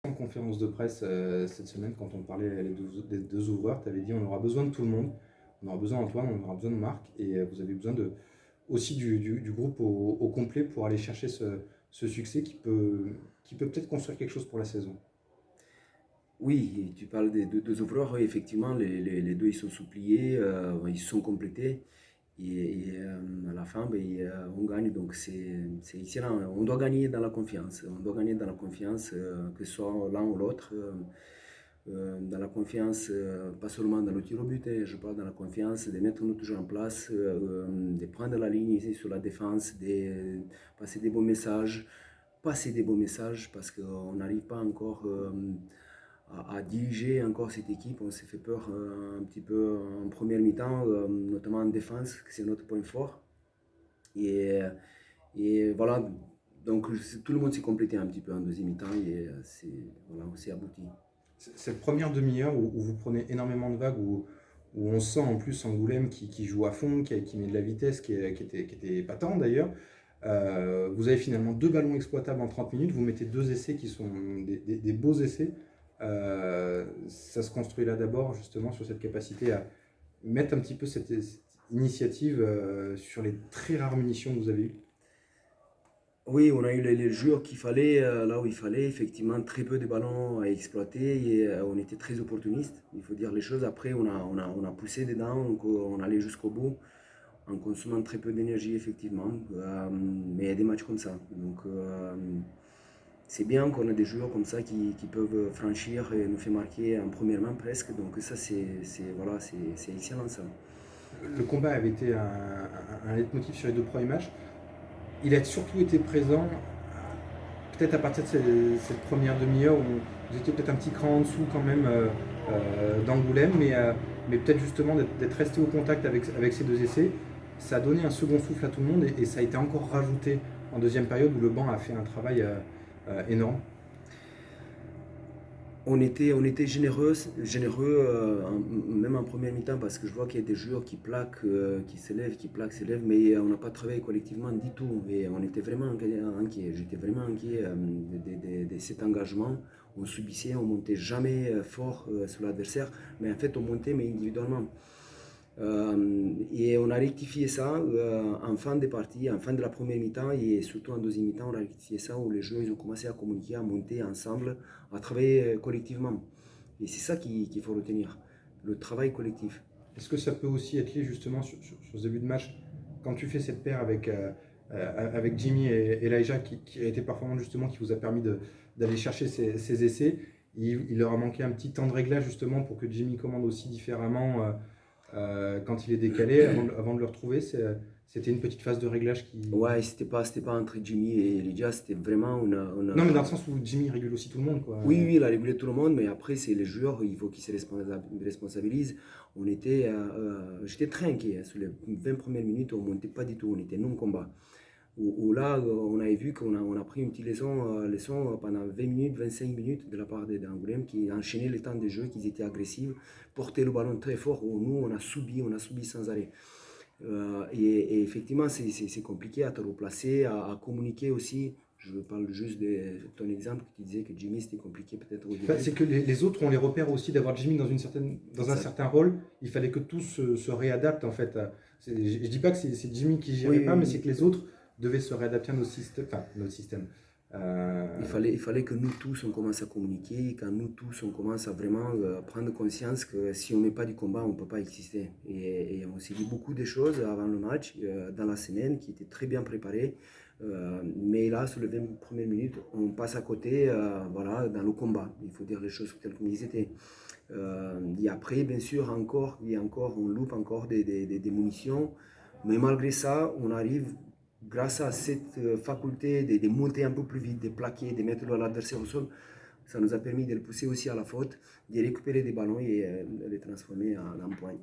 En conférence de presse cette semaine, quand on parlait des deux ouvreurs, tu avais dit on aura besoin de tout le monde. On aura besoin d'Antoine, on aura besoin de Marc, et vous avez besoin aussi du groupe au complet pour aller chercher ce succès qui peut peut-être construire quelque chose pour la saison. Oui, tu parles des deux ouvreurs, oui, effectivement, les deux ils sont soupliés, ils sont complétés à la fin ben, on gagne, donc c'est excellent. On doit gagner dans la confiance, on doit gagner dans la confiance, que ce soit l'un ou l'autre, dans la confiance, pas seulement dans le tir au but, hein, je parle dans la confiance de mettre nous toujours en place, de prendre la ligne ici sur la défense, de passer des bons messages parce qu'on n'arrive pas encore à diriger encore cette équipe. On s'est fait peur un petit peu en première mi-temps, notamment en défense, que c'est notre point fort. Et, et voilà, donc tout le monde s'est complété un petit peu en deuxième mi-temps et voilà, on s'est abouti. Cette première demi-heure où vous prenez énormément de vagues, où on sent en plus Angoulême qui joue à fond, qui met de la vitesse, qui était épatant d'ailleurs. Vous avez finalement 2 ballons exploitables en 30 minutes, vous mettez 2 essais qui sont des beaux essais. Ça se construit là d'abord justement sur cette capacité à mettre un petit peu cette initiative sur les très rares munitions que vous avez eues. Oui, on a eu les joueurs qu'il fallait, là où il fallait, effectivement, très peu de ballons à exploiter et on était très opportuniste, il faut dire les choses. Après, on a poussé dedans, on allait jusqu'au bout en consommant très peu d'énergie, effectivement. Mais il y a des matchs comme ça. Donc, c'est bien qu'on a des joueurs comme ça qui peuvent franchir et nous faire marquer en première main presque. Donc, ça, voilà, c'est excellent ça. Le combat avait été un leitmotiv sur les 2 premiers matchs. Il a surtout été présent peut-être à partir de cette première demi-heure où vous étiez peut-être un petit cran en dessous quand même d'Angoulême, mais peut-être justement d'être resté au contact avec ces 2 essais, ça a donné un second souffle à tout le monde et ça a été encore rajouté en deuxième période où le banc a fait un travail énorme. On était généreux même en première mi-temps parce que je vois qu'il y a des joueurs qui plaquent, qui s'élèvent, qui plaquent, s'élèvent, mais on n'a pas travaillé collectivement du tout. Et on était vraiment inquiet. J'étais vraiment inquiet de cet engagement. On subissait, on montait jamais fort sur l'adversaire, mais en fait on montait mais individuellement. Et on a rectifié ça en fin de partie, en fin de la première mi-temps et surtout en deuxième mi-temps, on a rectifié ça où les joueurs ils ont commencé à communiquer, à monter ensemble, à travailler collectivement. Et c'est ça qu'il faut retenir, le travail collectif. Est-ce que ça peut aussi être lié justement sur ce début de match, quand tu fais cette paire avec Jimmy et Elijah qui a été performante justement, qui vous a permis d'aller chercher ces essais, il leur a manqué un petit temps de réglage justement pour que Jimmy commande aussi différemment quand il est décalé avant de le retrouver. C'était une petite phase de réglage qui... Ouais, c'était pas entre Jimmy et Lydia, c'était vraiment Non, mais dans le sens où Jimmy régule aussi tout le monde, quoi. Oui, oui, il a régulé tout le monde, mais après, c'est les joueurs, il faut qu'ils se responsabilisent. J'étais très inquiet, hein. Sur les 20 premières minutes, on ne montait pas du tout, on était non-combat. Où là, on avait vu qu'on a pris une petite leçon pendant 20 minutes, 25 minutes de la part d'Angoulême qui enchaînait le temps de jeu, qu'ils étaient agressifs, portaient le ballon très fort, où nous, on a subi sans arrêt. Et effectivement, c'est compliqué à te replacer, à communiquer aussi. Je parle juste de ton exemple qui disait que Jimmy c'était compliqué peut-être au Bah, début. c'est que les autres ont les repères aussi d'avoir Jimmy dans un Exact. certain rôle. Il fallait que tous se réadaptent en fait. Je dis pas que c'est Jimmy qui gérait Oui, pas, oui, mais c'est oui. que les autres devaient se réadapter à notre système. Enfin, notre système. Il fallait que nous tous on commence à communiquer, quand nous tous on commence à vraiment prendre conscience que si on ne met pas du combat, on ne peut pas exister. Et on s'est dit beaucoup de choses avant le match, dans la semaine, qui étaient très bien préparées. Mais là, sur les 20 premières minutes, on passe à côté, voilà, dans le combat. Il faut dire les choses telles qu'elles étaient. Et après, bien sûr, on loupe encore des munitions. Mais malgré ça, on arrive, grâce à cette faculté de monter un peu plus vite, de plaquer, de mettre l'adversaire au sol, ça nous a permis de le pousser aussi à la faute, de récupérer des ballons et de les transformer en points.